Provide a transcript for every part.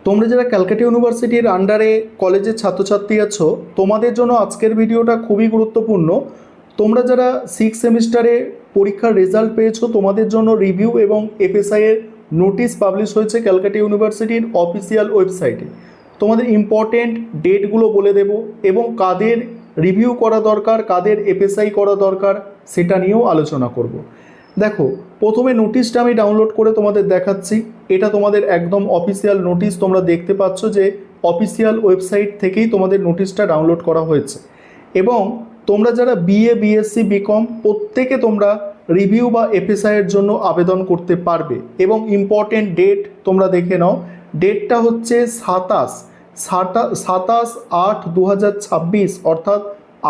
তোমরা যারা ক্যালকাটা ইউনিভার্সিটির আন্ডারে কলেজের ছাত্রছাত্রী আছো, তোমাদের জন্য আজকের ভিডিওটা খুবই গুরুত্বপূর্ণ। তোমরা যারা সিক্স সেমিস্টারে পরীক্ষার রেজাল্ট পেয়েছো, তোমাদের জন্য রিভিউ এবং এফএসআই এর নোটিশ পাবলিশ হয়েছে ক্যালকাটা ইউনিভার্সিটির অফিসিয়াল ওয়েবসাইটে। তোমাদের ইম্পর্টেন্ট ডেটগুলো বলে দেব এবং কাদের রিভিউ করা দরকার, কাদের এফএসআই করা দরকার সেটা নিয়েও আলোচনা করব। দেখো, প্রথমে নোটিশটা আমি ডাউনলোড করে তোমাদের দেখাচ্ছি। এটা তোমাদের একদম অফিসিয়াল নোটিশ, তোমরা দেখতে পাচ্ছ যে অফিসিয়াল ওয়েবসাইট থেকেই তোমাদের নোটিশটা ডাউনলোড করা হয়েছে। এবং তোমরা যারা বিএ, বিএসসি, বিকম প্রত্যেকে তোমরা রিভিউ বা এফএসআই এর জন্য আবেদন করতে পারবে। এবং ইম্পর্টেন্ট ডেট তোমরা দেখে নাও। ডেটটা হচ্ছে 27/8/2026, অর্থাৎ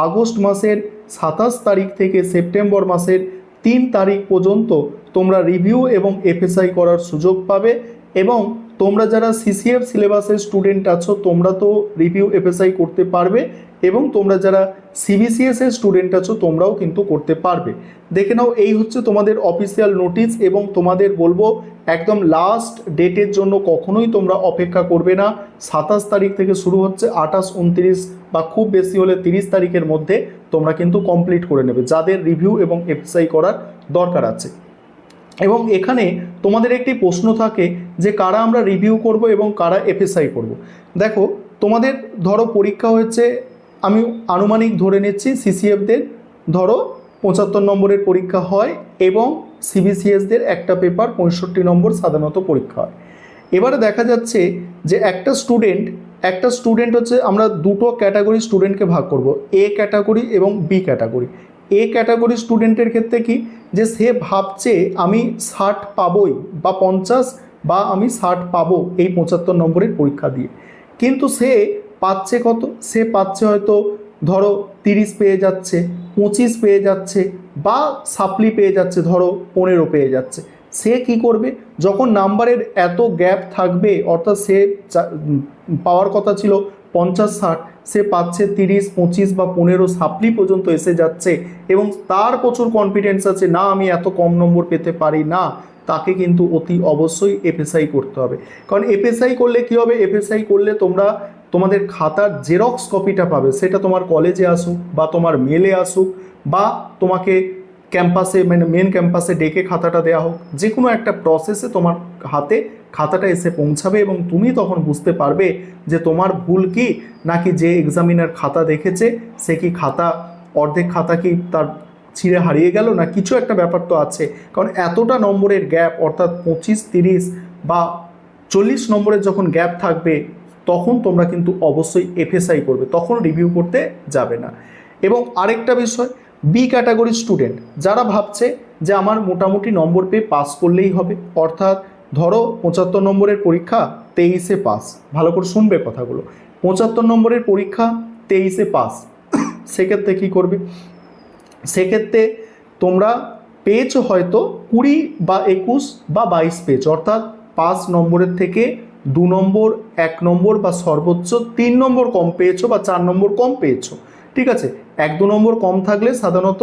আগস্ট মাসের 27 তারিখ থেকে সেপ্টেম্বর মাসের 3 তারিখ পর্যন্ত তোমরা রিভিউ এবং এফএসআই করার সুযোগ পাবে। এবং তোমরা যারা সিসিএফ সিলেবাসের স্টুডেন্ট আছো, তোমরা তো রিভিউ এফএসআই করতে পারবে। এবং তোমরা যারা সিবিসিএস এর স্টুডেন্ট আছো, তোমরাও কিন্তু করতে পারবে। দেখে নাও, এই হচ্ছে তোমাদের অফিসিয়াল নোটিশ। এবং তোমাদের বলবো, একদম লাস্ট ডেটের জন্য কখনোই তোমরা অপেক্ষা করবে না। 27 তারিখ থেকে শুরু হচ্ছে, 28, 29 বা খুব বেশি হলে 30 তারিখের মধ্যে তোমরা কিন্তু কমপ্লিট করে নেবে, যাদের রিভিউ এবং এফএসআই করার দরকার আছে। এবং এখানে তোমাদের একটি প্রশ্ন থাকে যে কারা আমরা রিভিউ করব এবং কারা এফএসআই করব। দেখো, তোমাদের ধরো পরীক্ষা হয়েছে, আমি আনুমানিক ধরে নিচ্ছি সিসিএফদের ধরো 75 নম্বরের পরীক্ষা হয় এবং সিবিসিএসদের একটা পেপার 65 নম্বর সাধারণত পরীক্ষা হয়। এবারে দেখা যাচ্ছে যে একটা স্টুডেন্ট হচ্ছে, আমরা দুটো ক্যাটাগরি স্টুডেন্টকে ভাগ করব, এ ক্যাটাগরি এবং বি ক্যাটাগরি। এ ক্যাটাগরি স্টুডেন্টের ক্ষেত্রে কি, যে সে ভাবছে আমি 60 পাবোই বা 50 বা আমি 60 পাবো এই 75 নম্বরের পরীক্ষা দিয়ে। কিন্তু সে পাচ্ছে কত? সে পাচ্ছে হয়তো ধরো 30 পেয়ে যাচ্ছে, 25 পেয়ে যাচ্ছে বা সাপ্লি পেয়ে যাচ্ছে, ধরো 15 পেয়ে যাচ্ছে। সে কি করবে? যখন নাম্বারের এত গ্যাপ থাকবে, অর্থাৎ সে পাওয়ার কথা ছিল 50-60, সে পাচ্ছে 30, 25 বা 15 সাপ্লি পর্যন্ত এসে যাচ্ছে এবং তার প্রচুর কনফিডেন্স আছে, না আমি এত কম নম্বর পেতে পারি না, তাকে কিন্তু অতি অবশ্যই এফএসআই করতে হবে। কারণ এফএসআই করলে কি হবে? এফএসআই করলে তোমাদের খাতার জেরক্স কপিটা পাবে, সেটা তোমার কলেজে আসুক বা তোমার মেলে আসুক বা তোমাকে ক্যাম্পাসে, মানে মেন ক্যাম্পাসে ডেকে খাতাটা দেওয়া হোক, যে কোনো একটা প্রসেসে তোমার হাতে খাতাটা এসে পৌঁছাবে এবং তুমি তখন বুঝতে পারবে যে তোমার ভুল কি, নাকি যে এক্সামিনার খাতা দেখেছে সে কি অর্ধেক খাতা কি তার ছিঁড়ে হারিয়ে গেল, না কিছু একটা ব্যাপার তো আছে। কারণ এতটা নম্বরের গ্যাপ, অর্থাৎ 25, 30 বা 40 নম্বরের যখন গ্যাপ থাকবে, তখন তোমরা কিন্তু অবশ্যই এফএসআই করবে, তখন রিভিউ করতে যাবে না। এবং আরেকটা বিষয়, বি ক্যাটাগরি স্টুডেন্ট যারা ভাবছে যে আমার মোটামুটি নম্বর পেয়ে পাস করলেই হবে, অর্থাৎ ধরো 75 নম্বরের পরীক্ষা, 23-এ পাস। ভালো করে শুনবে কথাগুলো। 75 নম্বরের পরীক্ষা, 23-এ পাস। সেক্ষেত্রে কী করবে? সেক্ষেত্রে তোমরা পেয়েছো হয়তো 20 বা 21 বা 22 পেয়েছো, অর্থাৎ 5 নম্বরের থেকে 2 নম্বর, 1 নম্বর বা সর্বোচ্চ 3 নম্বর কম পেয়েছো বা 4 নম্বর কম পেয়েছো। ঠিক আছে, 1-2 নম্বর কম থাকলে সাধারণত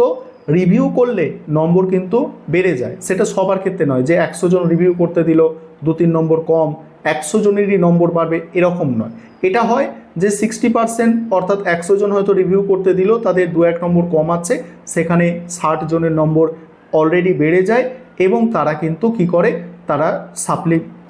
রিভিউ করলে নম্বর কিন্তু বেড়ে যায়। সেটা সবার ক্ষেত্রে নয় যে 100 জন রিভিউ করতে দিল, 2-3 নম্বর কম, 100 জনেরই নম্বর বাড়বে, এরকম নয়। এটা হয় যে 60%, অর্থাৎ 100 জন হয়তো রিভিউ করতে দিল, তাদের 2-1 নম্বর কম আছে, সেখানে 60 জনের নম্বর অলরেডি বেড়ে যায় এবং তারা কিন্তু কি করে, তারা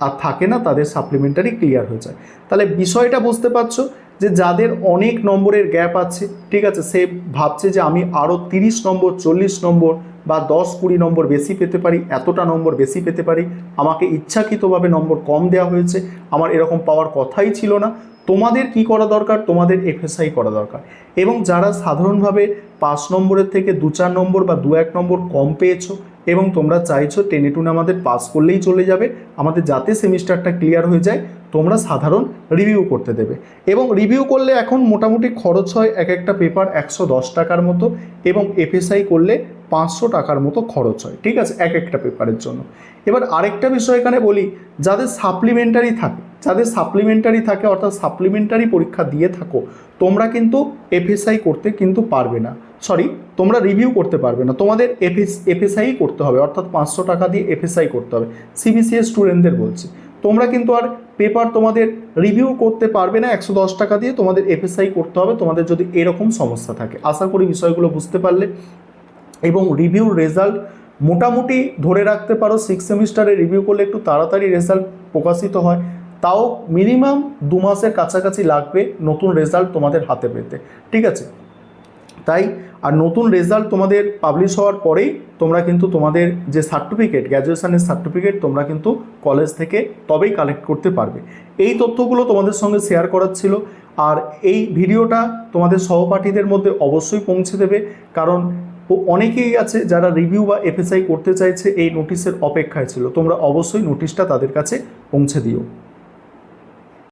আর থাকে না, তাদের সাপ্লিমেন্টারি ক্লিয়ার হয়ে যায়। তাহলে বিষয়টা বুঝতে পারছো যে যাদের অনেক নম্বরের গ্যাপ আছে, ঠিক আছে, সে ভাবছে যে আমি আরও 30 নম্বর, 40 নম্বর বা 10-20 নম্বর বেশি পেতে পারি, এতটা নম্বর বেশি পেতে পারি, আমাকে ইচ্ছাকৃতভাবে নম্বর কম দেওয়া হয়েছে, আমার এরকম পাওয়ার কথাই ছিল না। তোমাদের কি করা দরকার? তোমাদের এফএসআই করা দরকার। এবং যারা সাধারণভাবে 5 নম্বরের থেকে 2-4 নম্বর বা 2-1 নম্বর কম পেয়েছো এবং তোমরা চাইছো 10-2 আমাদের পাস করলেই চলে যাবে, আমাদের যাতে সেমিস্টারটা ক্লিয়ার হয়ে যায়, তোমরা সাধারণ রিভিউ করতে দেবে। এবং রিভিউ করলে এখন মোটামুটি খরচ হয় এক একটা পেপার 110 টাকার মতো এবং এফএসআই করলে 500 টাকার মতো খরচ হয়, ঠিক আছে, এক একটা পেপারের জন্য। এবার আরেকটা বিষয় এখানে বলি, যাদের সাপ্লিমেন্টারি থাকে অর্থাৎ সাপ্লিমেন্টারি পরীক্ষা দিয়ে থাকো, তোমরা কিন্তু এফএসআই করতে কিন্তু পারবে না, তোমরা রিভিউ করতে পারবে না, তোমাদের এফএসআই করতে হবে, অর্থাৎ 500 টাকা দিয়ে এফএসআই করতে হবে। সিবিসিএস স্টুডেন্টদের বলছি। তোমরা কিন্তু আর পেপার তোমাদের রিভিউ করতে পারবে না 110 টাকা দিয়ে, তোমাদের এফএসআই করতে হবে তোমাদের যদি এরকম সমস্যা থাকে। আশা করি বিষয়গুলো বুঝতে পারলে। এবং রিভিউর রেজাল্ট মোটামুটি ধরে রাখতে পারো 6 সেমিস্টারে রিভিউ করলে একটু তাড়াতাড়ি রেজাল্ট প্রকাশিত হয়, তাও মিনিমাম 2 মাসের কাছাকাছি লাগবে নতুন রেজাল্ট তোমাদের হাতে পেতে, ঠিক আছে? তাই আর নতুন রেজাল্ট তোমাদের পাবলিশ হওয়ার পরেই তোমরা কিন্তু তোমাদের যে সার্টিফিকেট, গ্র্যাজুয়েশনের সার্টিফিকেট তোমরা কিন্তু কলেজ থেকে তবেই কালেক্ট করতে পারবে। এই তথ্যগুলো তোমাদের সঙ্গে শেয়ার করার ছিল। আর এই ভিডিওটা তোমাদের সহপাঠীদের মধ্যে অবশ্যই পৌঁছে দেবে, কারণ অনেকেই আছে যারা রিভিউ বা এফএসআই করতে চাইছে, এই নোটিশের অপেক্ষায় ছিল। তোমরা অবশ্যই নোটিশটা তাদের কাছে পৌঁছে দিও।